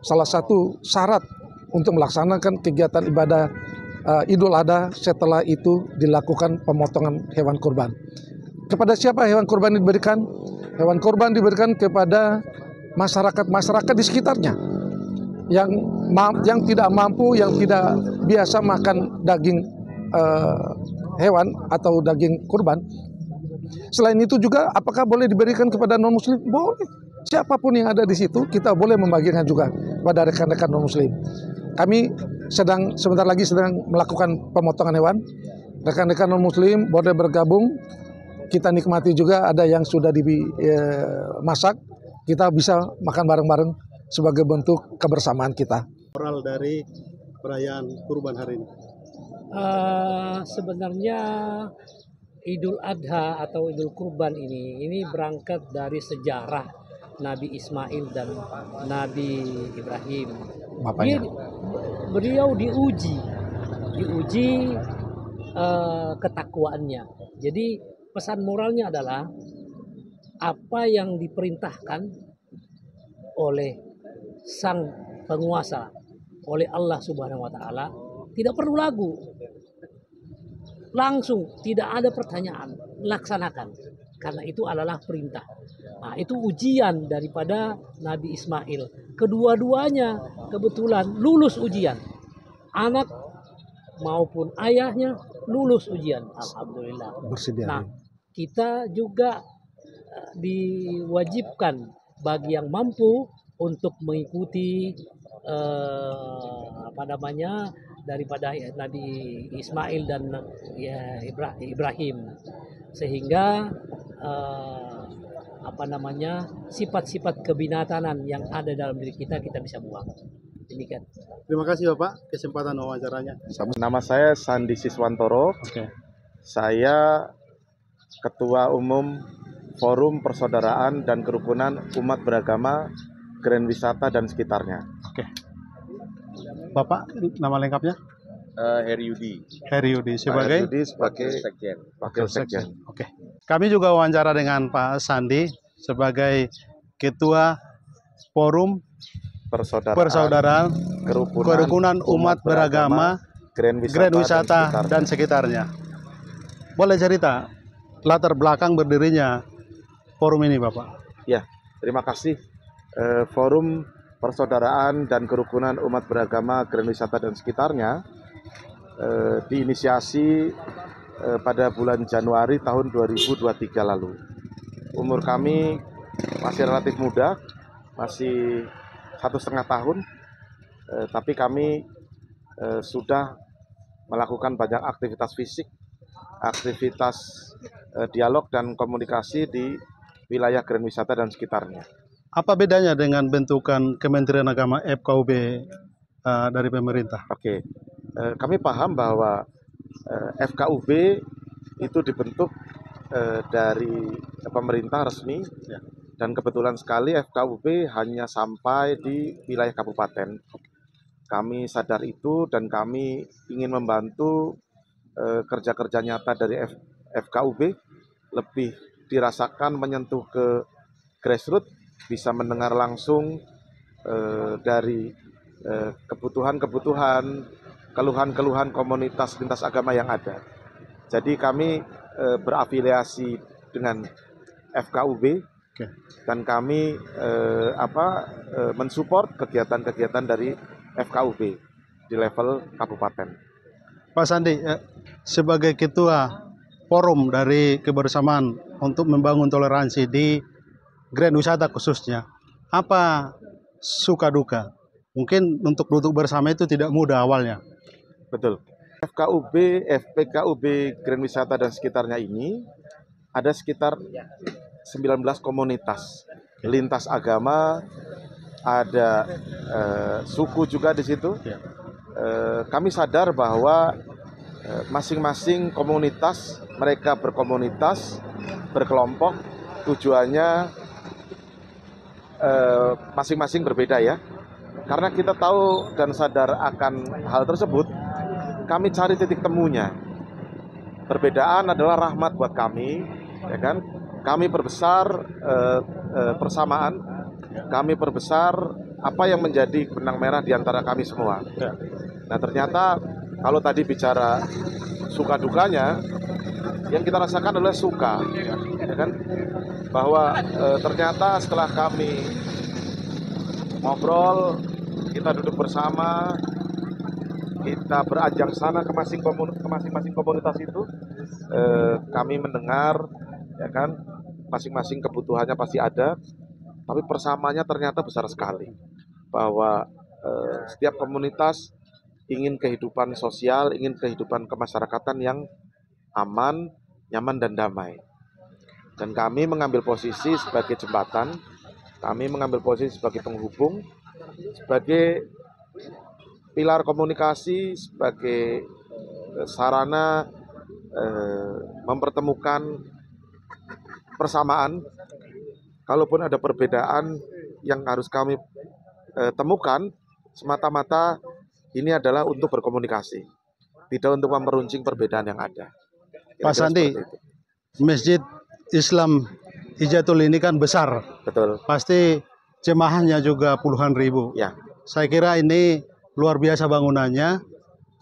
salah satu syarat untuk melaksanakan kegiatan ibadah Idul Adha, setelah itu dilakukan pemotongan hewan kurban. Kepada siapa hewan kurban diberikan? Hewan kurban diberikan kepada masyarakat di sekitarnya yang tidak mampu, yang tidak biasa makan daging hewan atau daging kurban. Selain itu juga, apakah boleh diberikan kepada non-muslim? Boleh. Siapapun yang ada di situ, kita boleh membagikan juga kepada rekan-rekan non-muslim. Kami sebentar lagi sedang melakukan pemotongan hewan. Rekan-rekan non-muslim boleh bergabung. Kita nikmati juga, ada yang sudah dimasak. Kita bisa makan bareng-bareng sebagai bentuk kebersamaan kita. Moral dari perayaan kurban hari ini. Sebenarnya Idul Adha atau Idul Kurban ini berangkat dari sejarah Nabi Ismail dan Nabi Ibrahim. Beliau diuji ketakwaannya. Jadi pesan moralnya adalah apa yang diperintahkan oleh sang penguasa, oleh Allah Subhanahu wa taala, tidak perlu lagu. Langsung, tidak ada pertanyaan, laksanakan. Karena itu adalah perintah. Nah, itu ujian daripada Nabi Ismail. Kedua-duanya kebetulan lulus ujian. Anak maupun ayahnya lulus ujian. Alhamdulillah. Nah, kita juga diwajibkan bagi yang mampu untuk mengikuti daripada Nabi Ismail dan Ibrahim, sehingga sifat-sifat kebinatanan yang ada dalam diri kita bisa buang. Demikian. Terima kasih Bapak kesempatan wawancaranya. Nama saya Sandi Siswantoro. Saya Ketua Umum Forum Persaudaraan dan Kerukunan Umat Beragama Grand Wisata dan sekitarnya. Bapak, nama lengkapnya? Heriudi. Heriudi sebagai Wakil Sekjen. Kami juga wawancara dengan Pak Sandi sebagai Ketua Forum Persaudaraan Kerukunan Umat Beragama Grand Wisata dan sekitarnya. Boleh cerita latar belakang berdirinya forum ini, Bapak? Ya, terima kasih. Forum Persaudaraan dan Kerukunan Umat Beragama Grand Wisata dan sekitarnya diinisiasi pada bulan Januari tahun 2023 lalu. Umur kami masih relatif muda, masih 1,5 tahun, tapi kami sudah melakukan banyak aktivitas fisik, aktivitas dialog dan komunikasi di wilayah Grand Wisata dan sekitarnya. Apa bedanya dengan bentukan Kementerian Agama FKUB dari pemerintah? Kami paham bahwa FKUB itu dibentuk dari pemerintah resmi, dan kebetulan sekali FKUB hanya sampai di wilayah kabupaten. Kami sadar itu dan kami ingin membantu kerja-kerja nyata dari FKUB lebih dirasakan menyentuh ke grassroots, bisa mendengar langsung dari kebutuhan-kebutuhan, keluhan-keluhan komunitas lintas agama yang ada. Jadi kami berafiliasi dengan FKUB dan kami mensupport kegiatan-kegiatan dari FKUB di level kabupaten. Pak Sandi, sebagai ketua forum dari kebersamaan untuk membangun toleransi di Grand Wisata khususnya, apa suka duka mungkin untuk duduk bersama itu tidak mudah awalnya. Betul. FPKUB Grand Wisata dan sekitarnya ini ada sekitar 19 komunitas lintas agama, ada suku juga di situ. Kami sadar bahwa masing-masing komunitas mereka berkomunitas, berkelompok, tujuannya masing-masing berbeda ya. Karena kita tahu dan sadar akan hal tersebut, kami cari titik temunya. Perbedaan adalah rahmat buat kami, ya kan? Kami perbesar persamaan, kami perbesar apa yang menjadi benang merah di antara kami semua. Nah ternyata kalau tadi bicara suka dukanya, yang kita rasakan adalah suka, ya kan? Bahwa ternyata setelah kami ngobrol, kita duduk bersama, kita berajang sana ke masing-masing komunitas itu, kami mendengar, ya kan, masing-masing kebutuhannya pasti ada, tapi persamaannya ternyata besar sekali. Bahwa setiap komunitas ingin kehidupan sosial, ingin kehidupan kemasyarakatan yang aman, nyaman, dan damai. Dan kami mengambil posisi sebagai jembatan, kami mengambil posisi sebagai penghubung, sebagai pilar komunikasi, sebagai sarana mempertemukan persamaan. Kalaupun ada perbedaan yang harus kami temukan, semata-mata ini adalah untuk berkomunikasi, tidak untuk memeruncing perbedaan yang ada. Pak Sandi, Masjid Islam Hijatul ini kan besar. Betul. Pasti jemaahnya juga puluhan ribu. Ya. Saya kira ini luar biasa bangunannya,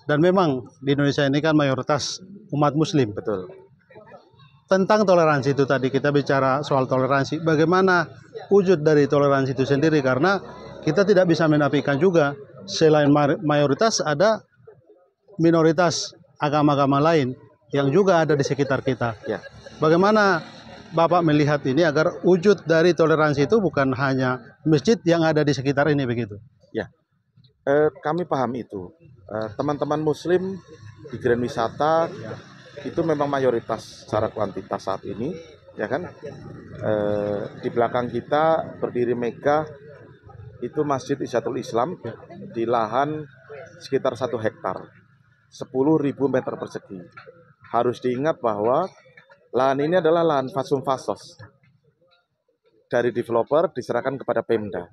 dan memang di Indonesia ini kan mayoritas umat muslim. Betul. Tentang toleransi itu tadi kita bicara soal toleransi, bagaimana wujud dari toleransi itu sendiri, karena kita tidak bisa menafikan juga selain mayoritas ada minoritas agama-agama lain yang juga ada di sekitar kita. Ya. Bagaimana Bapak melihat ini agar wujud dari toleransi itu bukan hanya masjid yang ada di sekitar ini begitu? Ya. Kami paham itu. Teman-teman muslim di Grand Wisata itu memang mayoritas secara kuantitas saat ini, ya kan? Di belakang kita berdiri megah itu Masjid Hijatul Islam di lahan sekitar 1 hektar, 10.000 meter persegi. Harus diingat bahwa lahan ini adalah lahan fasum fasos dari developer diserahkan kepada Pemda.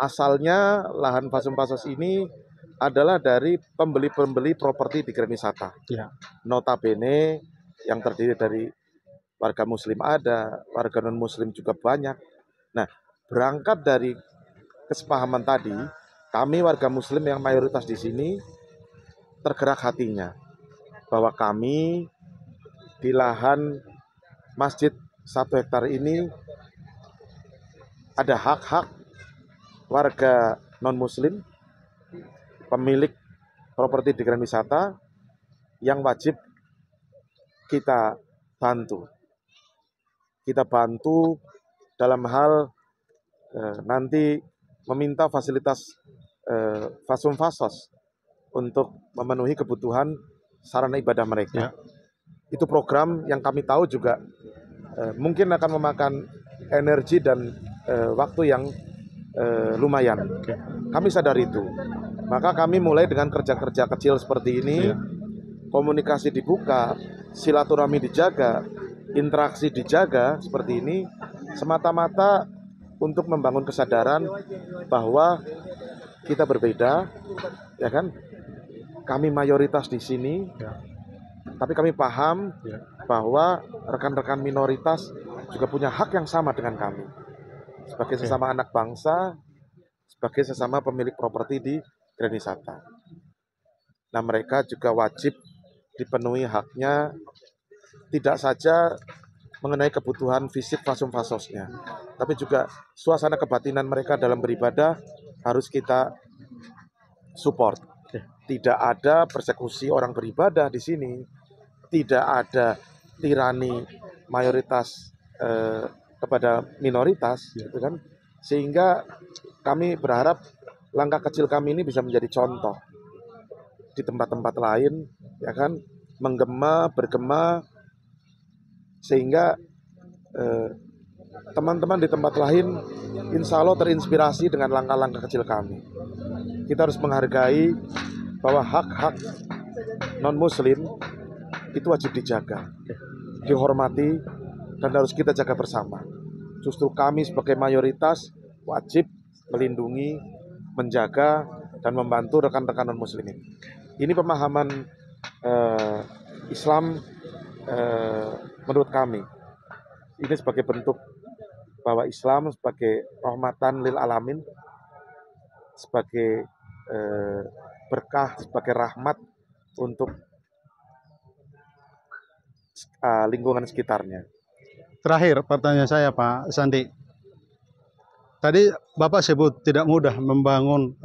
Asalnya lahan fasum fasos ini adalah dari pembeli-pembeli properti di Grand Wisata. Ya. Notabene yang terdiri dari warga muslim ada, warga non muslim juga banyak. Nah, berangkat dari kesepahaman tadi, kami warga muslim yang mayoritas di sini tergerak hatinya bahwa kami di lahan masjid 1 hektar ini ada hak-hak warga non-muslim, pemilik properti di Grand Wisata yang wajib kita bantu. Kita bantu dalam hal nanti meminta fasilitas fasum fasos untuk memenuhi kebutuhan sarana ibadah mereka. Ya. Itu program yang kami tahu juga mungkin akan memakan energi dan waktu yang lumayan. Kami sadar itu. Maka kami mulai dengan kerja-kerja kecil seperti ini, komunikasi dibuka, silaturahmi dijaga, interaksi dijaga seperti ini, semata-mata untuk membangun kesadaran bahwa kita berbeda, ya kan? Kami mayoritas di sini, tapi kami paham bahwa rekan-rekan minoritas juga punya hak yang sama dengan kami. Sebagai sesama anak bangsa, sebagai sesama pemilik properti di Grand Wisata. Nah, mereka juga wajib dipenuhi haknya, tidak saja mengenai kebutuhan fisik fasum fasosnya, tapi juga suasana kebatinan mereka dalam beribadah harus kita support. Tidak ada persekusi orang beribadah di sini, tidak ada tirani mayoritas kepada minoritas, gitu kan? Sehingga kami berharap langkah kecil kami ini bisa menjadi contoh di tempat-tempat lain, ya kan, bergema, sehingga teman-teman di tempat lain insya Allah terinspirasi dengan langkah-langkah kecil kami. Kita harus menghargai bahwa hak-hak non-muslim itu wajib dijaga, dihormati, dan harus kita jaga bersama. Justru kami sebagai mayoritas wajib melindungi, menjaga, dan membantu rekan-rekan non-muslim ini. Ini pemahaman Islam menurut kami. Ini sebagai bentuk bahwa Islam sebagai rahmatan lil alamin, sebagai berkah, sebagai rahmat untuk lingkungan sekitarnya. Terakhir pertanyaan saya Pak Sandi. Tadi Bapak sebut tidak mudah membangun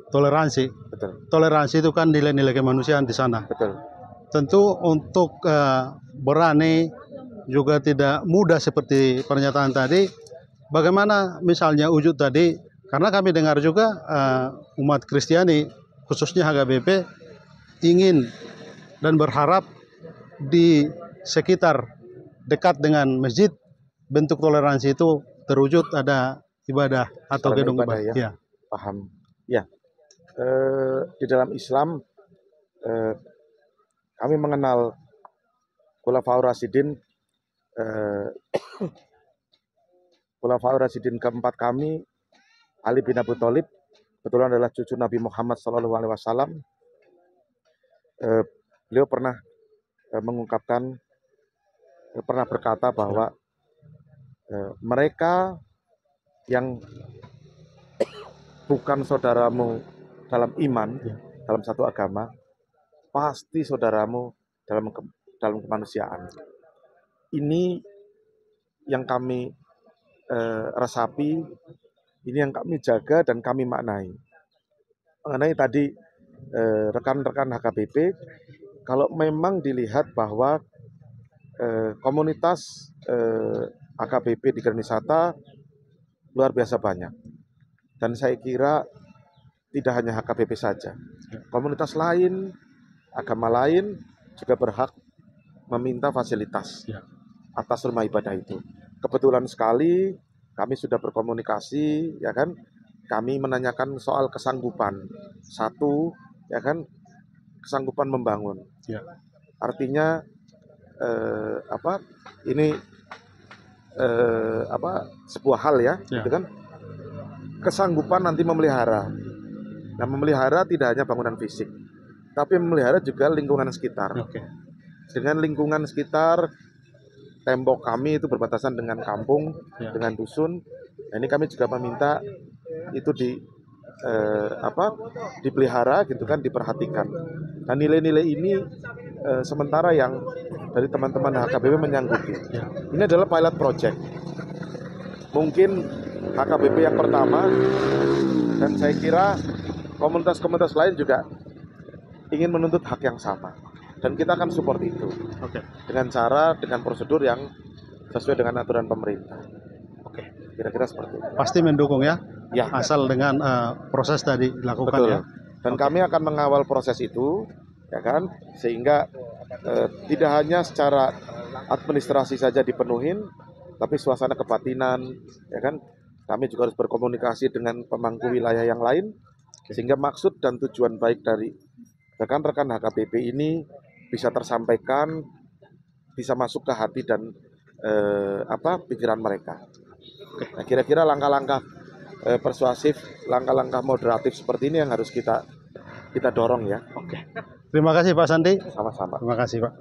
toleransi. Betul. Toleransi itu kan nilai-nilai kemanusiaan di sana. Betul. Tentu untuk berani juga tidak mudah seperti pernyataan tadi. Bagaimana misalnya wujud tadi, karena kami dengar juga umat Kristiani, khususnya HKBP, ingin dan berharap di sekitar dekat dengan masjid bentuk toleransi itu terwujud, ada ibadah atau gedung ibadah. Ya. Paham. Ya. Di dalam Islam kami mengenal Khulafaur Rasyidin. Khulafaur Rasyidin keempat kami, Ali bin Abi Thalib, kebetulan adalah cucu Nabi Muhammad SAW. Beliau pernah mengungkapkan, pernah berkata bahwa mereka yang bukan saudaramu dalam iman, dalam satu agama, pasti saudaramu dalam kemanusiaan. Ini yang kami resapi, ini yang kami jaga dan kami maknai. Mengenai tadi rekan-rekan HKBP, kalau memang dilihat bahwa komunitas HKBP di Grand Wisata luar biasa banyak, dan saya kira tidak hanya HKBP saja, komunitas lain, agama lain juga berhak meminta fasilitas atas rumah ibadah itu. Kebetulan sekali kami sudah berkomunikasi, ya kan, kami menanyakan soal kesanggupan, satu, ya kan, kesanggupan membangun. Artinya ini sebuah hal ya, gitu kan, kesanggupan nanti memelihara. Nah, memelihara tidak hanya bangunan fisik, tapi memelihara juga lingkungan sekitar. Dengan lingkungan sekitar, tembok kami itu berbatasan dengan kampung, dengan dusun. Nah, ini kami juga meminta itu dipelihara, gitu kan, diperhatikan. Nah, nilai-nilai ini sementara yang dari teman-teman HKBP menyanggupi. Ini adalah pilot project. Mungkin HKBP yang pertama, dan saya kira komunitas-komunitas lain juga ingin menuntut hak yang sama. Dan kita akan support itu. Dengan prosedur yang sesuai dengan aturan pemerintah. Kira-kira seperti itu. Pasti mendukung ya? Ya. Asal dengan proses tadi dilakukan. Betul. Ya. Dan kami akan mengawal proses itu, ya kan, sehingga tidak hanya secara administrasi saja dipenuhin, tapi suasana kebatinan, ya kan, kami juga harus berkomunikasi dengan pemangku wilayah yang lain, sehingga maksud dan tujuan baik dari rekan-rekan HKBP ini bisa tersampaikan, bisa masuk ke hati dan pikiran mereka. Nah, kira-kira langkah-langkah persuasif, langkah-langkah moderatif seperti ini yang harus kita dorong ya. Terima kasih Pak Sandi. Sama-sama. Terima kasih Pak.